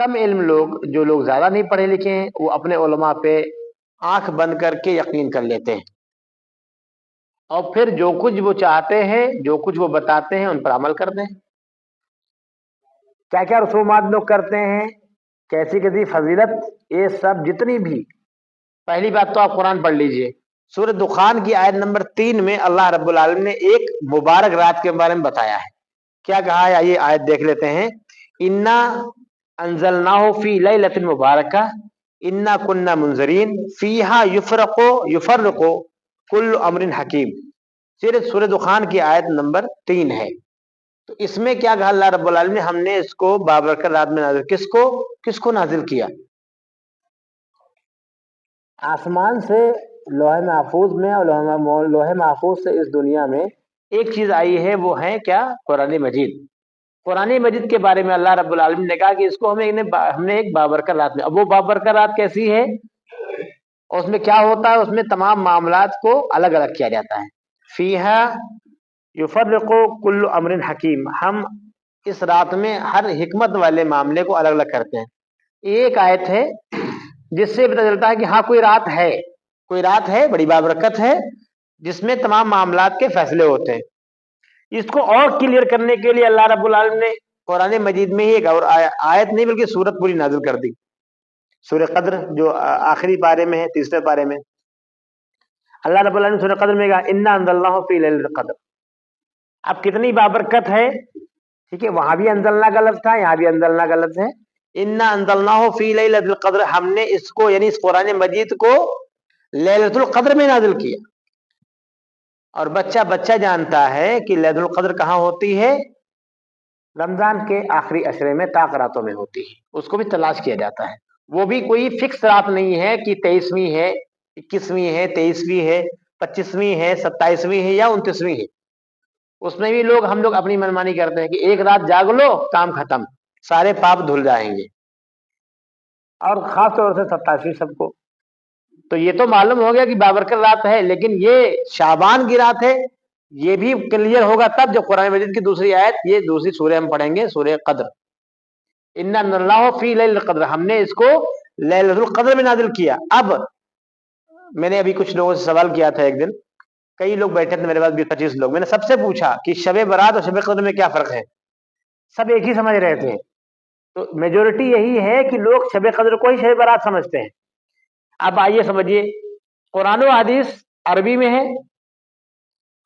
کم علم لوگ، جو لوگ زیادہ نہیں پڑھے لکھے ہیں، وہ اپنے علماء پہ آنکھ بند کر کے یقین کر لیتے ہیں، اور پھر جو کچھ وہ چاہتے ہیں، جو کچھ وہ بتاتے ہیں، ان پر عمل کرتے ہیں۔ کیا کیا رسومات لوگ کرتے ہیں، کیسی کیسی فضیلت، یہ سب جتنی بھی، پہلی بات تو آپ قرآن پڑھ لیجئے، سورہ دخان کی آیت نمبر 3 میں اللہ رب العالمین نے ایک مبارک رات کے بارے میں بتایا ہے۔ کیا کہا ہے یہ آیت دیکھ لیتے ہیں۔ انا انزلناہ فی لیلۃ مبارکہ انا کننا منذرین فیہا یفرق کل امر حکیم، صرف سورہ دخان کی آیت نمبر 3 ہے۔ تو اس میں کیا کہا اللہ رب العالمین نے، ہم نے اس کو بابرکت رات میں نازل، کس کو نازل کیا؟ آسمان سے لوح محفوظ میں، اور لوح محفوظ سے اس دنیا میں ایک چیز آئی ہے، وہ ہے کیا؟ قرآن مجید۔ قرآن مجید کے بارے میں اللہ رب العالمین نے کہا کہ اس کو ہم نے ایک بابرکت رات میں۔ اب وہ بابرکت رات کیسی ہے، اور اس میں کیا ہوتا ہے؟ اس میں تمام معاملات کو الگ الگ کیا جاتا ہے۔ فیہا یفرق کل امر حکیم، ہم اس رات میں ہر حکمت والے معاملے کو الگ الگ کرتے ہیں۔ ایک آیت ہے جس سے پتہ چلتا ہے کہ ہاں کوئی رات ہے بڑی بابرکت ہے، جس میں تمام معاملات کے فیصلے ہوتے ہیں۔ اس کو اور کلیئر کرنے کے لیے اللہ رب العالمین نے قرآن مجید میں ہی ایک اور آیت نہیں بلکہ سورت پوری نازل کر دی، سورہ قدر جو آخری پارے میں ہے، تیسرے پارے میں اللہ رب العالمین نے سورہ قدر میں کہا انا انزلناہ فی لیلۃ القدر۔ اب کتنی بابرکت ہے، ٹھیک ہے، وہاں بھی انزلنا کا لفظ تھا، یہاں بھی انزلنا کا لفظ ہے۔ انا انزلناہ فی لیلۃ القدر، ہم نے اس کو یعنی اس قرآن مجید کو لیلۃ القدر میں نازل کیا۔ اور بچہ جانتا ہے کہ لیلۃ القدر کہاں ہوتی ہے؟ رمضان کے آخری عشرے میں، طاق راتوں میں ہوتی ہے، اس کو بھی تلاش کیا جاتا ہے۔ وہ بھی کوئی فکس رات نہیں ہے کہ 23ویں ہے، 21ویں ہے، 23ویں ہے، 25ویں ہے، 27ویں ہے یا 29ویں ہے۔ اس میں بھی ہم لوگ اپنی منمانی کرتے ہیں کہ ایک رات جاگ لو، کام ختم، سارے پاپ دھل جائیں گے، اور خاص طور سے 27ویں سب کو۔ تو یہ تو معلوم ہو گیا کہ بابرکت رات ہے، لیکن یہ شعبان کی رات ہے، یہ بھی کلیئر ہوگا تب جب قرآن مجید کی دوسری آیت، یہ دوسری سورہ ہم پڑھیں گے، سورہ قدر۔ انا انزلناہ فی لیلۃ القدر، ہم نے اس کو لیلۃ القدر میں نازل کیا۔ اب میں نے ابھی کچھ لوگوں سے سوال کیا تھا ایک دن، کئی لوگ بیٹھے تھے میرے پاس، 20-25 لوگ، میں نے سب سے پوچھا کہ شب برات اور شب قدر میں کیا فرق ہے؟ سب ایک ہی سمجھ رہے تھے۔ تو میجورٹی یہی ہے کہ لوگ شب قدر کو ہی شب برات سمجھتے ہیں۔ اب آئیے سمجھیے، قرآن و حدیث عربی میں ہے،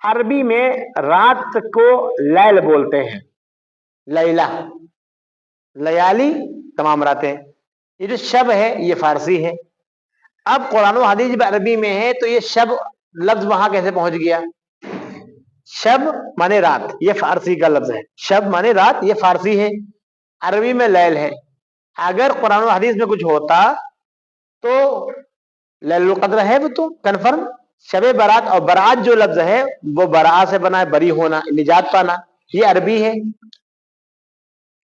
عربی میں رات کو لیل بولتے ہیں، لیلہ، لیالی تمام راتیں۔ یہ جو شب ہے یہ فارسی ہے۔ اب قرآن و حدیث عربی میں ہے تو یہ شب لفظ وہاں کیسے پہنچ گیا؟ شب مانے رات، یہ فارسی کا لفظ ہے، شب مانے رات، یہ فارسی ہے، عربی میں لیل ہے۔ اگر قرآن و حدیث میں کچھ ہوتا تو لیل القدر ہے، وہ تو کنفرم۔ شب برات، اور برات جو لفظ ہے وہ برا سے بنا ہے، بری ہونا، نجات پانا، یہ عربی ہے،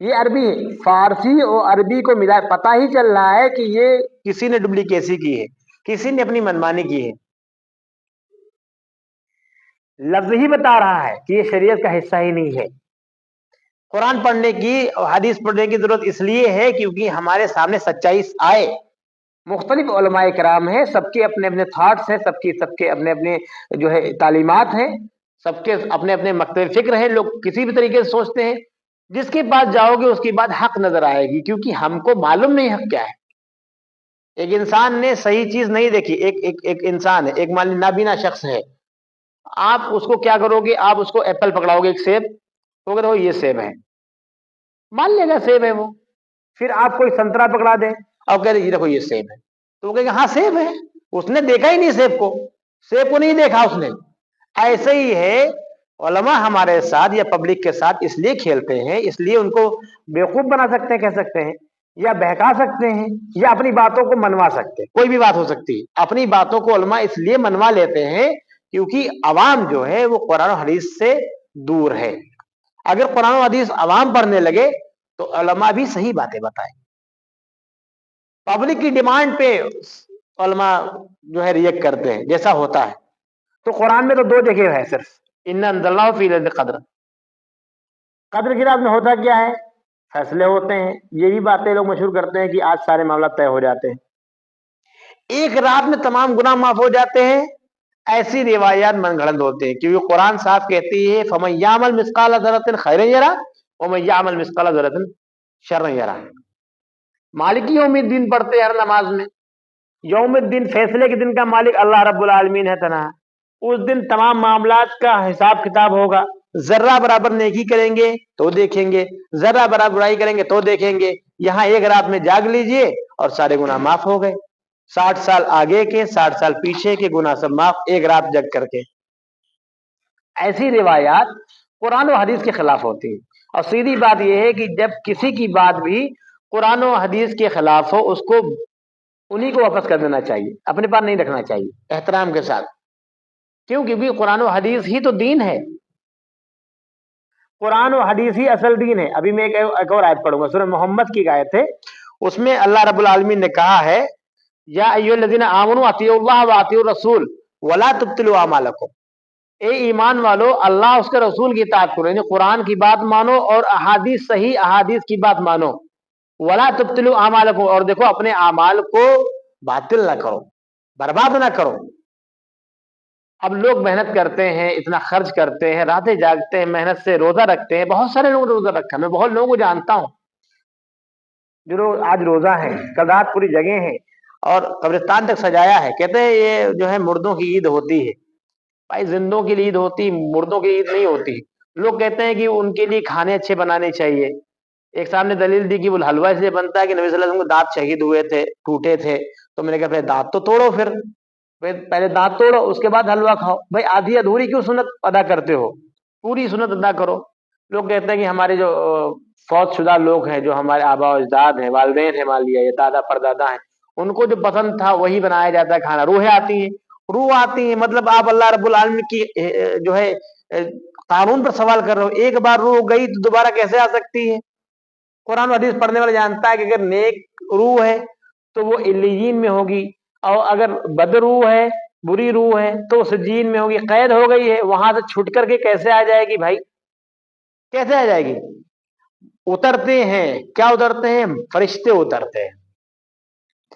یہ عربی ہے۔ فارسی اور عربی کو ملا پتہ ہی چل رہا ہے کہ یہ کسی نے ڈپلیکیسی کی ہے، کسی نے اپنی منمانی کی ہے۔ لفظ ہی بتا رہا ہے کہ یہ شریعت کا حصہ ہی نہیں ہے۔ قرآن پڑھنے کی اور حدیث پڑھنے کی ضرورت اس لیے ہے کیونکہ ہمارے سامنے سچائی آئے۔ مختلف علماء کرام ہیں، سب کے اپنے اپنے تھاٹس ہیں، سب کے اپنے اپنے جو ہے تعلیمات ہیں، سب کے اپنے اپنے مکتب فکر ہیں، لوگ کسی بھی طریقے سے سوچتے ہیں۔ جس کے پاس جاؤ گے اس کی بات حق نظر آئے گی، کیونکہ ہم کو معلوم نہیں حق کیا ہے۔ ایک انسان نے صحیح چیز نہیں دیکھی، ایک انسان ہے، ایک نابینا شخص ہے، آپ اس کو کیا کرو گے؟ آپ اس کو ایپل پکڑاؤ گے، ایک سیب، وہ کہتے ہو یہ سیب ہے، مان لے گا سیب ہے وہ۔ پھر آپ کوئی سنترا پکڑا دیں اور کہہ رہے یہ دیکھو یہ سیب ہے، تو وہ کہے گا ہاں سیب ہے، اس نے دیکھا ہی نہیں سیب کو نہیں دیکھا اس نے۔ ایسے ہی ہے، علماء ہمارے ساتھ یا پبلک کے ساتھ اس لیے کھیلتے ہیں، اس لیے ان کو بیوقوف بنا سکتے ہیں، کہہ سکتے ہیں، یا بہکا سکتے ہیں، یا اپنی باتوں کو منوا سکتے ہیں، کوئی بھی بات ہو سکتی ہے۔ اپنی باتوں کو علماء اس لیے منوا لیتے ہیں کیونکہ عوام جو ہے وہ قرآن و حدیث سے دور ہے۔ اگر قرآن و حدیث عوام پڑھنے لگے تو علماء بھی صحیح باتیں بتائیں۔ پبلک کی ڈیمانڈ پہ علماء جو ہے ریئیکٹ کرتے ہیں، جیسا ہوتا ہے۔ تو قرآن میں تو 2 جگہ ہے صرف، انا انزلناہ فی لیلۃ القدر۔ قدر کی رات میں ہوتا کیا ہے؟ فیصلے ہوتے ہیں. یہ بھی باتیں لوگ مشہور کرتے ہیں کہ آج سارے معاملات طے ہو جاتے ہیں, ایک رات میں تمام گناہ معاف ہو جاتے ہیں. ایسی روایات من گھڑت ہوتے ہیں, کیونکہ قرآن صاف کہتی ہے فَمَن يَعْمَلْ مِثْقَالَ ذَرَّةٍ خَيْرًا يَرَهُ وَمَن يَعْمَلْ مِثْقَالَ ذَرَّةٍ شَرًّا يَرَهُ. مالک یوم الدین پڑھتے ہیں ہر نماز میں. یوم الدین فیصلے کے دن کا مالک اللہ رب العالمین ہے تنہا. اس دن تمام معاملات کا حساب کتاب ہوگا. ذرہ برابر نیکی کریں گے تو دیکھیں گے, ذرہ برابر برائی کریں گے تو دیکھیں گے. یہاں ایک رات میں جاگ لیجئے اور سارے گناہ معاف ہو گئے. 60 سال آگے کے 60 سال پیچھے کے گناہ سب معاف ایک رات جگ کر کے. ایسی روایات قرآن و حدیث کے خلاف ہوتی ہے. اور سیدھی بات یہ ہے کہ جب کسی کی بات بھی قرآن و حدیث کے خلاف ہو, اس کو انہی کو واپس کر دینا چاہیے, اپنے پاس نہیں رکھنا چاہیے احترام کے ساتھ, کیونکہ بھی قرآن و حدیث ہی تو دین ہے. قرآن و حدیث ہی اصل دین ہے. ابھی میں ایک اور آیت پڑھوں گا, سورہ محمد کی آیت ہے, اس میں اللہ رب العالمین نے کہا ہے یا ایھا الذین آمنوا اطیعوا اللہ واطیعوا الرسول ولا تبطلوا اعمالکم. اے ایمان والو, اللہ اس کے رسول کی اطاعت کرو, یعنی قرآن کی بات مانو اور احادیث صحیح احادیث کی بات مانو. ولا تبطلوا اعمالکم, اور دیکھو اپنے اعمال کو باطل نہ کرو, برباد نہ کرو. اب لوگ محنت کرتے ہیں, اتنا خرچ کرتے ہیں, راتیں جاگتے ہیں, محنت سے روزہ رکھتے ہیں. بہت سارے لوگ روزہ رکھا, میں بہت لوگوں کو جانتا ہوں جو لوگ آج روزہ ہیں, کل رات پوری جگہ ہیں اور قبرستان تک سجایا ہے. کہتے ہیں یہ جو ہے مردوں کی عید ہوتی ہے. بھائی زندوں کی عید ہوتی, مردوں کی عید نہیں ہوتی. لوگ کہتے ہیں کہ ان کے لیے کھانے اچھے بنانے چاہیے. ایک سامنے دلیل دی کہ وہ حلوہ اس لیے بنتا ہے کہ نبی صلی اللہ علیہ وسلم کو دانت شہید ہوئے تھے, ٹوٹے تھے, تو میں نے کہا پھر دانت تو توڑو, پھر پہلے دانت توڑو اس کے بعد حلوہ کھاؤ. بھائی آدھی ادھوری کیوں سنت ادا کرتے ہو, پوری سنت ادا کرو. لوگ کہتے ہیں کہ ہمارے جو فوت شدہ لوگ ہیں, جو ہمارے آبا و اجداد ہیں, والدین ہیں, مان لیا, یا دادا پردادا ہیں, ان کو جو پسند تھا وہی بنایا جاتا ہے کھانا. روحیں آتی ہیں, روح آتی ہیں, مطلب آپ اللہ رب العالمین کی جو ہے قانون پر سوال کر رہے ہو. ایک بار روح گئی تو دوبارہ کیسے آ سکتی ہے؟ قرآن و حدیث پڑھنے والا جانتا ہے کہ اگر نیک روح ہے تو وہ علیین میں ہوگی, اور اگر بد روح ہے, بری روح ہے, تو سجین میں ہوگی. قید ہو گئی ہے, وہاں سے چھٹ کر کے کیسے آ جائے گی بھائی, کیسے آ جائے گی؟ اترتے ہیں, کیا اترتے ہیں؟ فرشتے اترتے ہیں.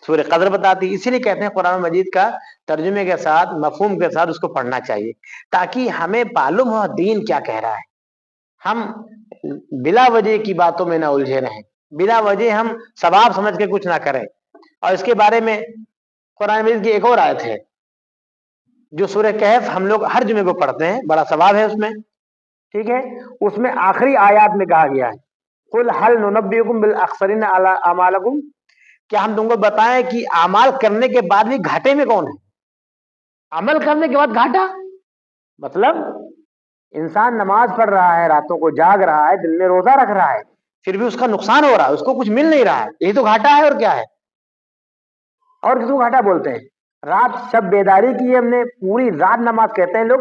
سورہ قدر بتاتی. اسی لیے کہتے ہیں قرآن مجید کا ترجمے کے ساتھ, مفہوم کے ساتھ اس کو پڑھنا چاہیے, تاکہ ہمیں معلوم ہو دین کیا کہہ رہا ہے. ہم بلا وجہ کی باتوں میں نہ الجھے رہیں, بلا وجہ ہم ثواب سمجھ کے کچھ نہ کریں. اور اس کے بارے میں قرآن مجید کی ایک اور آیت ہے جو سورہ کہف ہم لوگ ہر جمعے کو پڑھتے ہیں, بڑا ثواب ہے اس میں, ٹھیک ہے. اس میں آخری آیات میں کہا گیا ہے قل هل ننبئکم بالاخسرین اعمالکم, کیا ہم تم کو بتائیں کہ اعمال کرنے کے بعد بھی گھاٹے میں کون ہے؟ عمل کرنے کے بعد گھاٹا مطلب انسان نماز پڑھ رہا ہے, راتوں کو جاگ رہا ہے, دل میں روزہ رکھ رہا ہے, پھر بھی اس کا نقصان ہو رہا ہے, اس کو کچھ مل نہیں رہا ہے. یہی تو گھاٹا ہے, اور کیا ہے؟ اور کس کو گھاٹا بولتے ہیں؟ رات شب بیداری کی ہم نے, پوری رات نماز, کہتے ہیں لوگ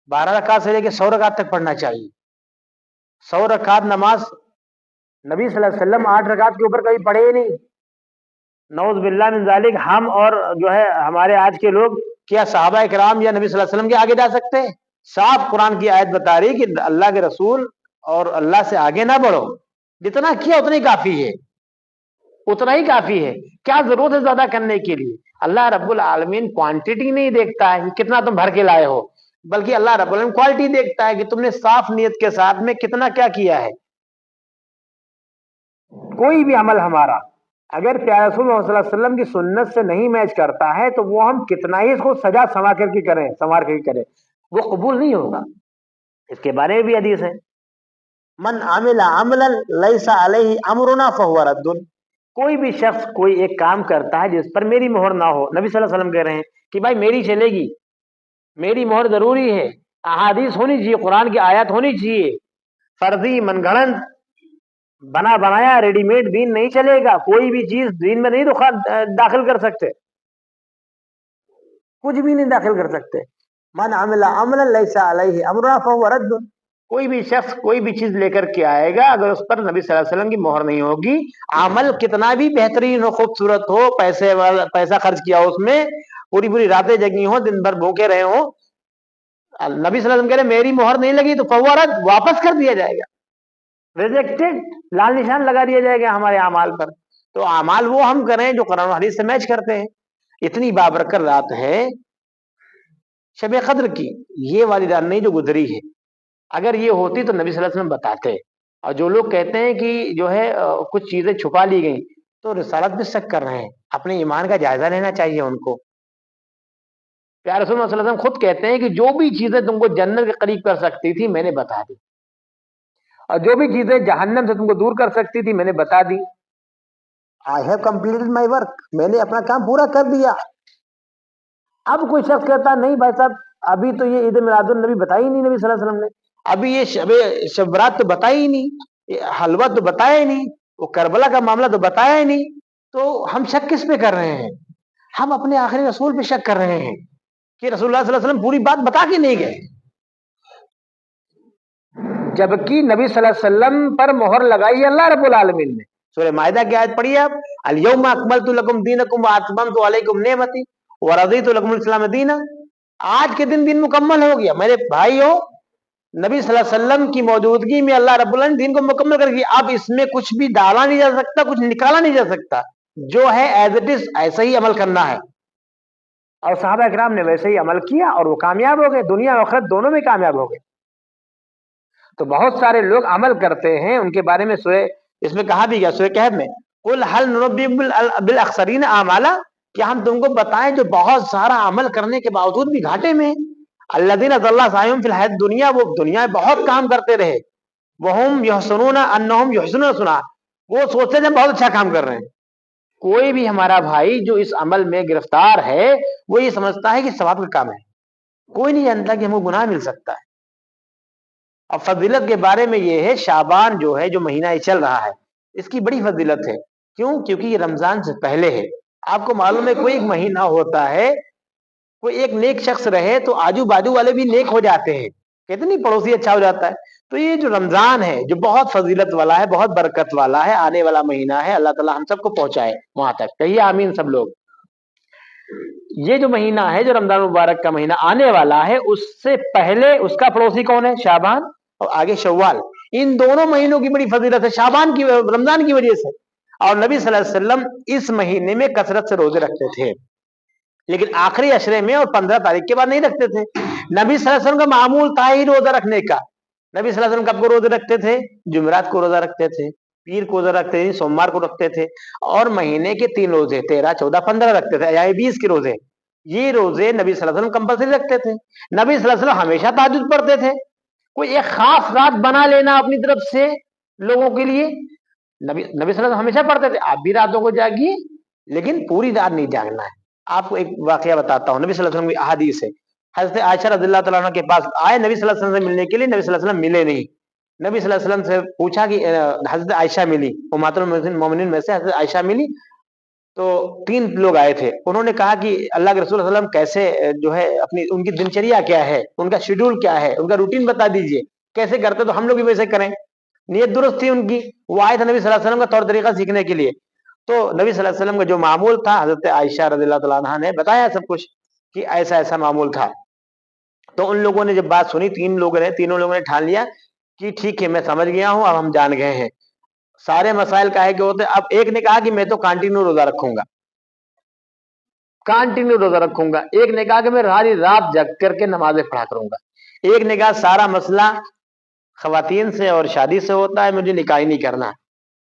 12 رکعت سے لے کے 100 رکعت تک پڑھنا چاہیے. 100 رکعت نماز نبی صلی اللہ علیہ وسلم 8 رکعت کے اوپر کبھی پڑھے ہی نہیں. نعوذ باللہ من ذالک. ہم اور جو ہے ہمارے آج کے لوگ کیا صحابہ کرام یا نبی صلی اللہ علیہ وسلم کے آگے جا سکتے ہیں؟ صاف قرآن کی آیت بتا رہی کہ اللہ کے رسول اور اللہ سے آگے نہ بڑھو, جتنا کیا اتنا ہی کافی ہے, اتنا ہی کافی ہے. کیا ضرورت ہے زیادہ کرنے کے لیے؟ اللہ رب العالمین کوانٹٹی نہیں دیکھتا ہے کہ کتنا تم بھر کے لائے ہو, بلکہ اللہ رب العالمین کوالٹی دیکھتا ہے کہ تم نے صاف نیت کے ساتھ میں کتنا کیا کیا ہے. کوئی بھی عمل ہمارا اگر پیارے رسول اللہ صلی اللہ علیہ وسلم کی سنت سے نہیں میچ کرتا ہے تو وہ ہم کتنا ہی اس کو سجا سنوار کر کے کریں, وہ قبول نہیں ہوگا. اس کے بارے میں بھی حدیث ہے, من عمل عملا لیس علیہ امرنا فہو رد. کوئی بھی شخص کوئی ایک کام کرتا ہے جس پر میری مہر نہ ہو, نبی صلی اللہ علیہ وسلم کہہ رہے ہیں کہ بھائی میری چلے گی, میری مہر ضروری ہے, احادیث ہونی چاہیے, قرآن کی آیات ہونی چاہیے. فرضی من گھڑنت بنا بنایا ریڈی میڈ دین نہیں چلے گا. کوئی بھی چیز دین میں نہیں داخل کر سکتے, کچھ بھی نہیں داخل کر سکتے. من عمل عملا لیس علیہ امرنا فہو رد. کوئی بھی شخص کوئی بھی چیز لے کر کے آئے گا, اگر اس پر نبی صلی اللہ علیہ وسلم کی مہر نہیں ہوگی, عمل کتنا بھی بہترین ہو, خوبصورت ہو, پیسہ خرچ کیا ہو اس میں, پوری راتیں جگی ہو, دن بھر بھوکے رہے ہو, نبی صلی اللہ علیہ وسلم کہہ رہے میری مہر نہیں لگی تو فہو رد, واپس کر دیا جائے گا. ریجیکٹڈ، لال نشان لگا دیا جائے گا ہمارے اعمال پر. تو اعمال وہ ہم کریں جو قرآن و حدیث سے میچ کرتے ہیں. اتنی بابرکت رات ہے شب قدر کی، یہ والی رات نہیں جو گزری ہے. اگر یہ ہوتی تو نبی صلی اللہ علیہ وسلم بتاتے. اور جو لوگ کہتے ہیں کہ جو ہے کچھ چیزیں چھپا لی گئیں تو رسالت میں شک کر رہے ہیں. اپنے ایمان کا جائزہ لینا چاہیے ان کو. پیارے رسول اللہ صلی اللہ علیہ وسلم خود کہتے ہیں کہ جو بھی چیزیں تم کو جنت کے قریب کر سکتی تھی میں نے بتا دی، اور جو بھی چیزیں جہنم سے تم کو دور کر سکتی تھی میں نے بتا دی. I have completed my work, میں نے اپنا کام پورا کر دیا. اب کوئی شخص کہتا نہیں بھائی صاحب ابھی تو یہ عید میلاد النبی بتائی نہیں نبی صلی اللہ علیہ وسلم نے، ابھی یہ شب برات تو بتائی ہی نہیں، یہ حلوہ تو بتایا ہی نہیں، وہ کربلا کا معاملہ تو بتایا ہی نہیں. تو ہم شک کس پہ کر رہے ہیں؟ ہم اپنے آخری رسول پہ شک کر رہے ہیں کہ رسول اللہ صلی اللہ علیہ وسلم پوری بات بتا کے نہیں گئے، جبکہ نبی صلی اللہ علیہ وسلم پر مہر لگائی اللہ رب العالمین نے. سورہ مائدہ کی آیت پڑھی آپ، الیوم اکملت لکم دینکم واتممت علیکم نعمتی ورضیت لکم الاسلام دینا. آج کے دن مکمل ہو گیا. میرے بھائیو، نبی صلی اللہ علیہ وسلم کی موجودگی میں اللہ رب العالمین دین کو مکمل کر دیا. اب اس میں کچھ بھی ڈالا نہیں جا سکتا، کچھ نکالا نہیں جا سکتا. جو ہے ایز اٹ از ایسا ہی عمل کرنا ہے. اور صحابہ کرام نے ویسے ہی عمل کیا اور وہ کامیاب ہو گئے، دنیا اور آخرت دونوں میں کامیاب ہو گئے. تو بہت سارے لوگ عمل کرتے ہیں، ان کے بارے میں سورہ اس میں کہا بھی گیا سورہ کہف میں، قل هل ننبئکم بالاخسرین اعمالا، کیا ہم تم کو بتائیں جو بہت سارا عمل کرنے کے باوجود بھی گھاٹے میں ہیں. الذین ضل سعیہم فی الحیاۃ الدنیا، وہ دنیا میں بہت کام کرتے رہے، وہم یحسنون انہم یحسنون صنعا، وہ سوچتے ہیں بہت اچھا کام کر رہے ہیں. کوئی بھی ہمارا بھائی جو اس عمل میں گرفتار ہے وہ یہ سمجھتا ہے کہ ثواب کا کام ہے، کوئی نہیں جانتا کہ ہم کو گناہ مل سکتا ہے. اور فضیلت کے بارے میں یہ ہے، شعبان جو ہے جو مہینہ یہ چل رہا ہے اس کی بڑی فضیلت ہے. کیوں؟ کیونکہ یہ رمضان سے پہلے ہے. آپ کو معلوم ہے کوئی ایک مہینہ ہوتا ہے، کوئی ایک نیک شخص رہے تو آجو باجو والے بھی نیک ہو جاتے ہیں، کہتے نہیں پڑوسی اچھا ہو جاتا ہے. تو یہ جو رمضان ہے جو بہت فضیلت والا ہے، بہت برکت والا ہے، آنے والا مہینہ ہے، اللہ تعالی ہم سب کو پہنچائے وہاں تک. کہیے آمین سب لوگ. یہ جو مہینہ ہے جو رمضان مبارک کا مہینہ آنے والا ہے، اس سے پہلے اس کا پڑوسی کون ہے؟ شعبان اور آگے شوال. ان دونوں مہینوں کی بڑی فضیلت ہے شعبان کی، رمضان کی وجہ سے. اور نبی صلی اللہ علیہ وسلم اس مہینے میں کثرت سے روزے رکھتے تھے، لیکن آخری عشرے میں اور 15 تاریخ کے بعد نہیں رکھتے تھے. نبی صلی اللہ علیہ وسلم کا معمول تھا ہی روزہ رکھنے کا. نبی صلی اللہ علیہ وسلم کب کو روزے رکھتے تھے؟ جمعرات کو روزہ رکھتے تھے، پیر کو روزہ رکھتے تھے، سوموار کو رکھتے تھے، اور مہینے کے 3 روزے 13 14 15 رکھتے تھے، یعنی 20 کے روزے. یہ روزے نبی صلی اللہ علیہ وسلم کمپلسری رکھتے تھے. نبی صلی اللہ علیہ وسلم ہمیشہ تہجد پڑھتے تھے. کوئی ایک خاص رات بنا لینا اپنی طرف سے لوگوں کے لیے، نبی صلی اللہ علیہ وسلم ہمیشہ پڑھتے تھے. آپ بھی راتوں کو جاگیے لیکن پوری رات نہیں جاگنا ہے. آپ کو ایک واقعہ بتاتا ہوں، نبی صلی اللہ علیہ وسلم کی احادیث ہے. حضرت عائشہ رضی اللہ تعالیٰ عنہ کے پاس آئے نبی صلی اللہ علیہ وسلم سے ملنے کے لیے، نبی صلی اللہ علیہ وسلم ملے نہیں. نبی صلی اللہ علیہ وسلم سے پوچھا کہ حضرت عائشہ ملی، امہات المومنین میں سے حضرت عائشہ ملی. تو 3 لوگ آئے تھے، انہوں نے کہا کہ اللہ کے رسول صلی اللہ علیہ وسلم کیسے جو ہے اپنی ان کی دنچریا کیا ہے، ان کا شیڈول کیا ہے، ان کا روٹین بتا دیجئے، کیسے کرتے تو ہم لوگ بھی ویسے کریں. نیت درست تھی ان کی، وہ آئے تھے نبی صلی اللہ علیہ وسلم کا طور طریقہ سیکھنے کے لیے. تو نبی صلی اللہ علیہ وسلم کا جو معمول تھا، حضرت عائشہ رضی اللہ تعالیٰ عنہ نے بتایا سب کچھ کہ ایسا ایسا معمول تھا. تو ان لوگوں نے جب بات سنی، 3 لوگ رہے، تینوں لوگوں نے ٹھان لیا کہ ٹھیک ہے میں سمجھ گیا ہوں، اب ہم جان گئے ہیں سارے مسائل کا ہے کہ ہوتے. اب ایک نے کہا کہ میں تو کنٹینیو روزہ رکھوں گا، کنٹینیو روزہ رکھوں گا. ایک نے کہا کہ میں ساری رات جگ کر کے نمازیں پڑھا کروں گا. ایک نے کہا سارا مسئلہ خواتین سے اور شادی سے ہوتا ہے، مجھے نکاح نہیں کرنا.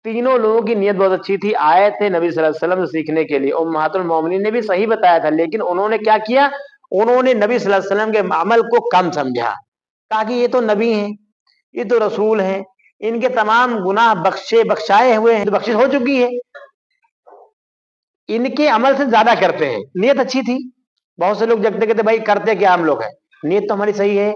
تینوں لوگوں کی نیت بہت اچھی تھی، آئے تھے نبی صلی اللہ علیہ وسلم سے سیکھنے کے لیے. امہات المومنین نے بھی صحیح بتایا تھا، لیکن انہوں نے کیا کیا؟ انہوں نے نبی صلی اللہ علیہ وسلم کے عمل کو کم سمجھا، کہا کہ یہ تو نبی ہیں، یہ تو رسول ہیں، ان کے تمام گناہ بخشائے ہوئے ہیں، بخشش ہو چکی ہے، ان کے عمل سے زیادہ کرتے ہیں. نیت اچھی تھی. بہت سے لوگ جگتے کہتے بھائی کرتے کیا ہم لوگ ہیں، نیت تو ہماری صحیح ہے،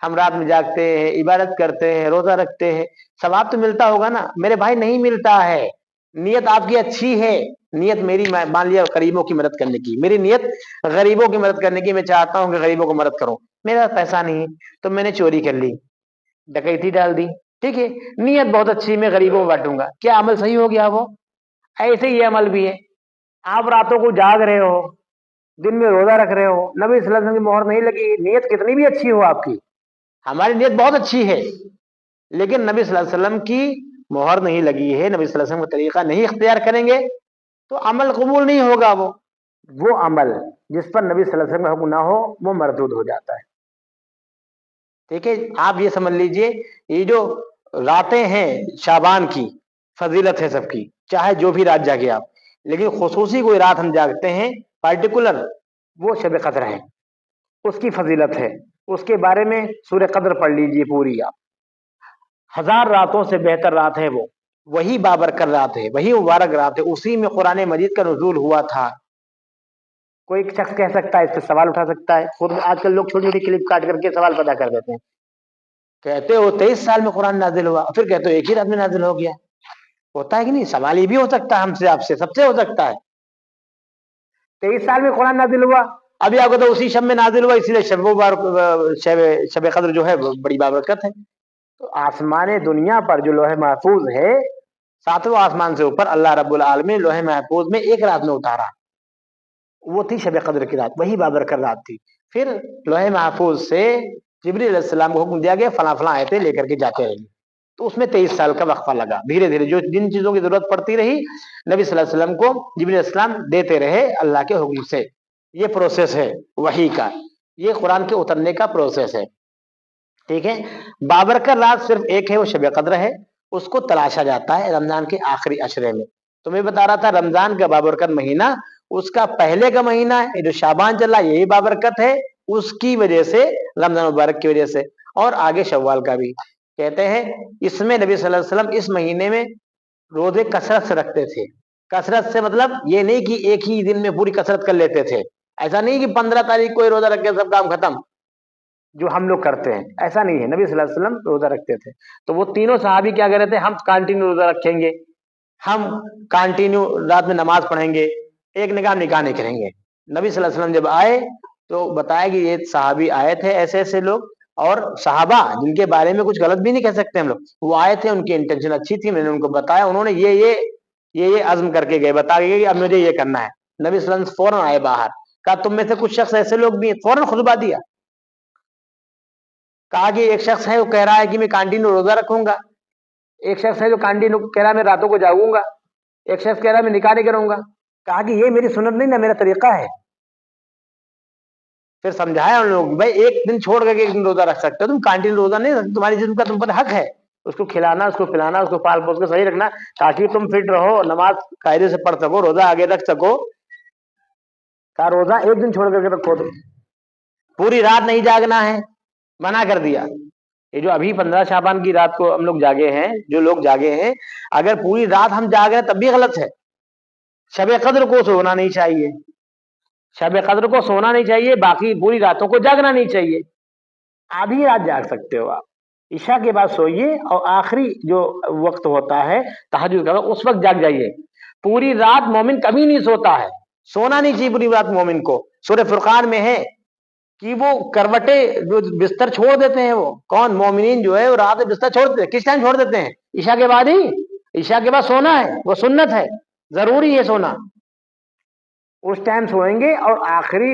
ہم رات میں جاگتے ہیں، عبادت کرتے ہیں، روزہ رکھتے ہیں، ثواب تو ملتا ہوگا نا. میرے بھائی نہیں ملتا ہے. نیت آپ کی اچھی ہے، نیت میری مان لیا غریبوں کی مدد کرنے کی، میری نیت غریبوں کی مدد کرنے کی، میں چاہتا ہوں کہ غریبوں کو مدد کروں. میرا پیسہ نہیں ہے تو میں نے چوری کر لی، ڈکیتی ڈال دی، ٹھیک ہے، نیت بہت اچھی، میں غریبوں کو بانٹوں گا. کیا عمل صحیح ہو گیا؟ وہ ایسے ہی یہ عمل بھی ہے. آپ راتوں کو جاگ رہے ہو، دن میں روزہ رکھ رہے ہو، نبی صلی اللہ علیہ وسلم کی مہر نہیں لگی، نیت کتنی بھی اچھی ہو آپ کی. ہماری نیت بہت اچھی ہے لیکن نبی صلی اللہ علیہ وسلم کی مہر نہیں لگی ہے، نبی صلی اللہ علیہ وسلم کا طریقہ نہیں اختیار کریں گے تو عمل قبول نہیں ہوگا. وہ عمل جس پر نبی صلی اللہ علیہ وسلم کا حکم نہ ہو وہ مردود ہو جاتا ہے. ٹھیک ہے، آپ یہ سمجھ لیجئے یہ جو راتیں ہیں شعبان کی فضیلت ہے سب کی، چاہے جو بھی رات جاگے آپ، لیکن خصوصی کوئی رات ہم جاگتے ہیں پارٹیکولر، وہ شب قدر ہے، اس کی فضیلت ہے. اس کے بارے میں سورہ قدر پڑھ لیجئے پوری آپ، 1000 راتوں سے بہتر رات ہے وہ، وہی بابرکت رات ہے، وہی مبارک رات ہے، اسی میں قرآن مجید کا نزول ہوا تھا. کوئی شخص کہہ سکتا ہے، اس پہ سوال اٹھا سکتا ہے، خود آج کل لوگ چھوٹی چھوٹی کلپ کاٹ کر کے سوال پیدا کر دیتے ہیں. کہتے ہو 23 سال میں قرآن نازل ہوا، پھر کہتے ہو ایک ہی رات میں نازل ہو گیا. ہوتا ہے کہ نہیں؟ سوال یہ بھی ہو سکتا ہے ہم سے، آپ سے، سب سے ہو سکتا ہے. 23 سال میں قرآن نازل ہوا، ابھی آپ کو تو اسی شب میں نازل ہوا، اسی لیے شب قدر جو ہے بڑی بابرکت ہے. تو آسمان دنیا پر جو لوح محفوظ ہے، 7واں آسمان سے اوپر اللہ رب العالمین لوح محفوظ میں ایک رات میں اتارا، وہ تھی شب قدر کی رات، وہی بابرکت رات تھی. پھر لوح محفوظ سے جبریل علیہ السلام کو حکم دیا گیا فلاں فلاں آیتیں لے کر کے جاتے رہیے. تو اس میں 23 سال کا وقفہ لگا. دھیرے دھیرے جو جن چیزوں کی ضرورت پڑتی رہی نبی صلی اللہ علیہ وسلم کو جبریل علیہ السلام دیتے رہے اللہ کے حکم سے. یہ پروسیس ہے وحی کا، یہ قرآن کے اترنے کا پروسیس ہے. ٹھیک ہے، بابرکت رات صرف ایک ہے، وہ شب قدر ہے. اس کو تلاشا جاتا ہے رمضان کے آخری عشرے میں. تو میں بتا رہا تھا رمضان کا بابرکت مہینہ، اس کا پہلے کا مہینہ ہے جو شعبان چل رہا ہے، یہی بابرکت ہے اس کی وجہ سے، رمضان مبارک کی وجہ سے. اور آگے شوال کا بھی کہتے ہیں، اس میں نبی صلی اللہ علیہ وسلم اس مہینے میں روزے کثرت سے رکھتے تھے. کثرت سے مطلب یہ نہیں کہ ایک ہی دن میں پوری کثرت کر لیتے تھے، ایسا نہیں کہ 15 تاریخ کو روزہ رکھ کے سب کام ختم جو ہم لوگ کرتے ہیں، ایسا نہیں ہے. نبی صلی اللہ علیہ وسلم روزہ رکھتے تھے. تو وہ تینوں صحابی کیا کہہ رہے تھے، ہم کانٹینیو روزہ رکھیں گے، ہم کانٹینیو رات میں نماز پڑھیں گے، ایک نکاح نہیں کریں گے. نبی صلی اللہ علیہ وسلم جب آئے تو بتایا کہ یہ صحابی آئے تھے ایسے ایسے لوگ، اور صحابہ جن کے بارے میں کچھ غلط بھی نہیں کہہ سکتے ہم لوگ، وہ آئے تھے، ان کی انٹینشن اچھی تھی، میں نے ان کو بتایا، انہوں نے یہ عزم کر کے گئے، بتا کے گئے کہ اب مجھے یہ کرنا ہے. نبی صلی اللہ علیہ وسلم فوراً آئے باہر، کہا تم میں سے کچھ شخص ایسے لوگ بھی ہیں، فوراً خطبہ دیا. کہا کہ ایک شخص ہے وہ کہہ رہا ہے کہ میں کانٹینیو روزہ رکھوں گا، ایک شخص ہے جو کانٹینیو کہہ رہا ہے میں راتوں کو جاگوں گا، ایک شخص کہہ رہا ہے میں نکاح نہیں کروں گا. کہا کہ یہ میری سنت نہیں نا، میرا طریقہ ہے. پھر سمجھایا ان لوگوں بھائی ایک دن چھوڑ کر کے ایک دن روزہ رکھ سکتے ہو، تم کانٹینیو روزہ نہیں رکھ، تمہاری جسم کا تم پر حق ہے، اس کو کھلانا، اس کو پلانا، اس کو پال پوس کے صحیح رکھنا، تاکہ تم فٹ رہو، نماز قاعدے سے پڑھ سکو، روزہ آگے رکھ سکو. کہا روزہ ایک دن چھوڑ کر کے رکھو، تم پوری رات نہیں جاگنا ہے، منع کر دیا. یہ جو ابھی 15 شعبان کی رات کو ہم لوگ جاگے ہیں، جو لوگ جاگے ہیں، اگر پوری رات ہم جاگ رہے ہیں تب بھی غلط ہے. شب قدر کو سونا نہیں چاہیے، شب قدر کو سونا نہیں چاہیے، باقی پوری راتوں کو جاگنا نہیں چاہیے. آدھی رات جاگ سکتے ہو آپ، عشاء کے بعد سوئیے، اور آخری جو وقت ہوتا ہے تہجد کا اس وقت جاگ جائیے. پوری رات مومن کبھی نہیں سوتا ہے، سونا نہیں چاہیے پوری رات مومن کو. سورہ فرقان میں ہے کہ وہ کروٹیں جو بستر چھوڑ دیتے ہیں، وہ کون؟ مومنین جو ہے وہ رات بستر چھوڑ دیتے ہیں. کس ٹائم چھوڑ دیتے ہیں؟ عشاء کے بعد ہی. عشاء کے بعد سونا ہے، وہ سنت ہے، ضروری ہے سونا. اس ٹائم سوئیں گے اور آخری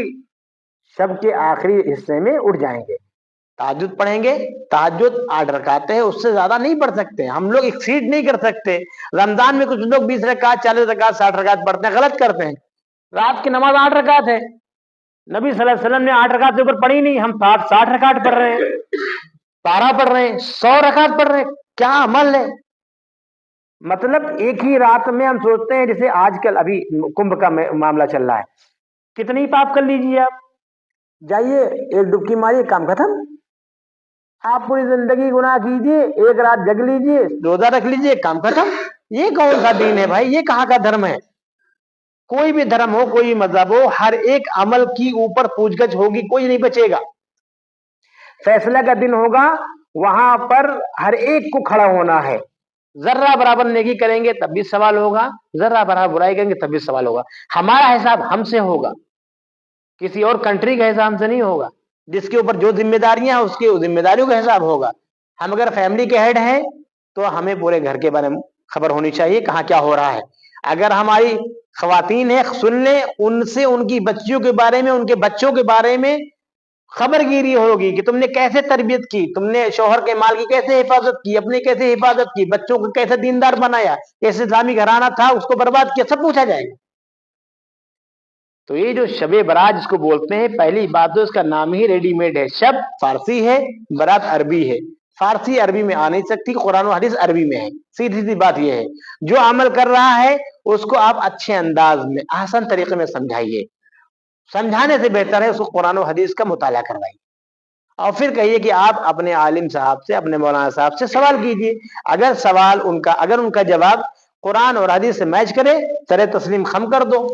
شب کے آخری حصے میں اٹھ جائیں گے، تہجد پڑھیں گے. تہجد 8 رکعت ہے، اس سے زیادہ نہیں پڑھ سکتے ہم لوگ، ایکسیڈ نہیں کر سکتے. رمضان میں کچھ لوگ 20 رکعت 40 رکعت 60 رکعت پڑھتے ہیں، غلط کرتے ہیں. رات کی نماز 8 رکعت ہے، نبی صلی اللہ علیہ وسلم نے 8 رکعت سے اوپر پڑھی نہیں، ہم 60 رکعت پڑھ رہے ہیں، 12 پڑھ رہے ہیں، 100 رکعت پڑھ رہے ہیں. کیا عمل ہے؟ مطلب ایک ہی رات میں ہم سوچتے ہیں، جیسے آج کل ابھی کمبھ کا معاملہ چل رہا ہے، کتنی پاپ کر لیجیے آپ، جائیے ایک ڈبکی ماریے، کام ختم. آپ پوری زندگی گناہ کیجیے، ایک رات جگ لیجیے، روزہ رکھ لیجیے، کام ختم. یہ کون سا دین ہے بھائی؟ یہ کہاں کا دھرم ہے؟ کوئی بھی دھرم ہو، کوئی مذہب ہو، ہر ایک عمل کی اوپر پوچھ گچھ ہوگی، کوئی نہیں بچے گا. فیصلہ کا دن ہوگا، وہاں پر ہر ایک کو کھڑا ہونا ہے. ذرہ برابر نیکی کریں گے تب بھی سوال ہوگا، ذرہ برابر برائی کریں گے تب بھی سوال ہوگا. ہمارا حساب ہم سے ہوگا، کسی اور کنٹری کا حساب ہم سے نہیں ہوگا. جس کے اوپر جو ذمہ داریاں ہیں اس کی ذمہ داریوں کا حساب ہوگا. ہم اگر فیملی کے ہیڈ ہیں تو ہمیں پورے گھر کے بارے میں خبر ہونی چاہیے، کہاں کیا ہو رہا ہے. اگر ہماری خواتین ہیں، سن لیں ان سے ان کی بچیوں کے بارے میں، ان کے بچوں کے بارے میں خبر گیری ہوگی کہ تم نے کیسے تربیت کی, تم نے شوہر کے مال کی کیسے حفاظت کی, اپنی کیسے حفاظت کی, بچوں کو کیسے دیندار بنایا, کیسے اسلامی گھرانہ تھا اس کو برباد کیا, سب پوچھا جائے گا. تو یہ جو شب برات جس کو بولتے ہیں, پہلی بات تو اس کا نام ہی ریڈی میڈ ہے. شب فارسی ہے, برات عربی ہے. فارسی عربی میں آ نہیں سکتی, قرآن و حدیث عربی میں ہے. سیدھی سی بات یہ ہے, جو عمل کر رہا ہے اس کو آپ اچھے انداز میں آسان طریقے میں سمجھائیے. سمجھانے سے بہتر ہے اس کو قرآن و حدیث کا مطالعہ کروائیے, اور پھر کہیے کہ آپ اپنے عالم صاحب سے, اپنے مولانا صاحب سے سوال کیجیے. اگر ان کا جواب قرآن اور حدیث سے میچ کرے, سر تسلیم خم کر دو.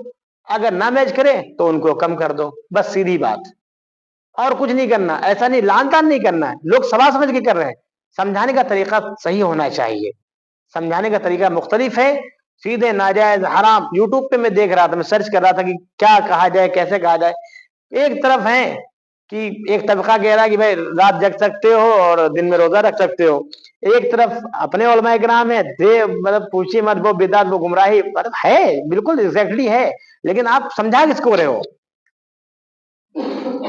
اگر نہ میچ کرے تو ان کو کم کر دو, بس سیدھی بات. اور کچھ نہیں کرنا, ایسا نہیں لان تان نہیں کرنا ہے. لوگ سوال سمجھ کے کر رہے ہیں, سمجھانے کا طریقہ صحیح ہونا چاہیے. سمجھانے کا طریقہ مختلف ہے, سیدھے ناجائز حرام. یوٹیوب پہ میں دیکھ رہا تھا, میں سرچ کر رہا تھا کہ کیا کہا جائے, کیسے کہا جائے. ایک طرف ہے کہ ایک طبقہ کہہ رہا ہے کہ بھائی رات جگ سکتے ہو اور دن میں روزہ رکھ سکتے ہو. ایک طرف اپنے علماء کرام ہے, مطلب پوچھیے مت, وہ بدعت, وہ گمراہی, مطلب ہے بالکل ایگزیکٹلی ہے. لیکن آپ سمجھا کس کو رہے ہو؟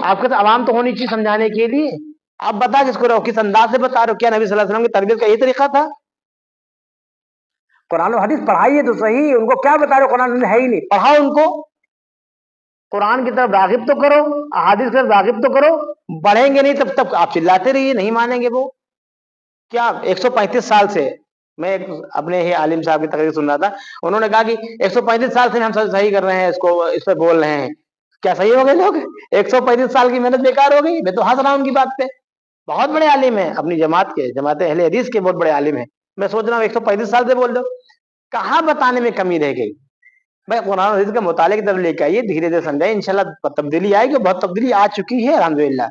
آپ کے تو عوام تو ہونی چاہیے سمجھانے کے لیے. آپ بتا کس کو رہے ہو, کس انداز سے بتا رہے ہو؟ کیا نبی صلی اللہ علیہ وسلم کی تربیت کا یہ طریقہ تھا؟ قرآن و حدیث پڑھائیے تو صحیح. ان کو کیا بتا رہے ہو؟ قرآن ہے ہی نہیں, پڑھاؤ ان کو. قرآن کی طرف راغب تو کرو, احادیث کی طرف راغب تو کرو. بڑھیں گے نہیں تب تک آپ چلاتے رہیے, نہیں مانیں گے وہ. کیا 135 سال سے, میں اپنے ہی عالم صاحب کی تقریر سن رہا تھا, انہوں نے کہا کہ 135 سال سے ہم صحیح کر رہے ہیں, اس پہ بول رہے ہیں. کیا صحیح ہو گئے لوگ؟ 135 سال کی محنت بیکار ہو گئی؟ میں تو ہنس رہا ہوں ان کی بات پہ. بہت بڑے عالم ہیں اپنی جماعت اہل حدیث کے, بہت بڑے عالم ہیں. میں سوچ رہا ہوں 135 سال سے بول دو, کہاں بتانے میں کمی رہ گئی؟ بھائی قرآن حدیث کے مطالعے کی طرف لے کے آئیے, دھیرے دھیرے سمجھائیے, انشاءاللہ تبدیلی آئے گی. بہت تبدیلی آ چکی ہے الحمدللہ,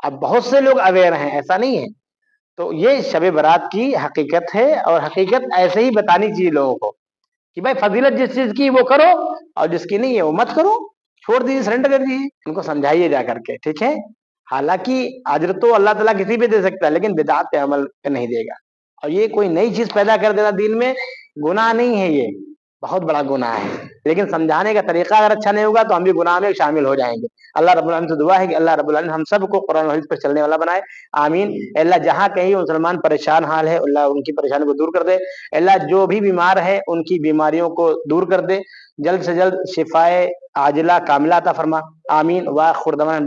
اب بہت سے لوگ اویئر ہیں, ایسا نہیں ہے. تو یہ شب برات کی حقیقت ہے, اور حقیقت ایسے ہی بتانی چاہیے لوگوں کو کہ بھائی فضیلت جس چیز کی وہ کرو, اور جس کی نہیں ہے وہ مت کرو, چھوڑ دیجیے, سرنڈر کر دیجیے. ان کو سمجھائیے جا کر کے, ٹھیک ہے. حالانکہ اجر تو اللہ تعالیٰ کسی پہ دے سکتا ہے, لیکن بدعات پہ عمل پہ نہیں دے گا. اور یہ کوئی نئی چیز پیدا کر دینا دین میں, گناہ نہیں ہے, یہ بہت بڑا گناہ ہے. لیکن سمجھانے کا طریقہ اگر اچھا نہیں ہوگا تو ہم بھی گناہ میں شامل ہو جائیں گے. اللہ رب العالمین سے دعا ہے کہ اللہ رب العالمین ہم سب کو قرآن و حدیث پر چلنے والا بنائے, آمین. اللہ جہاں کہیں مسلمان پریشان حال ہے, اللہ ان کی پریشانی کو دور کر دے. اللہ جو بھی بیمار ہے ان کی بیماریوں کو دور کر دے, جلد سے جلد شفائے عاجلہ کاملہ عطا فرما, آمین. واخر دعوانا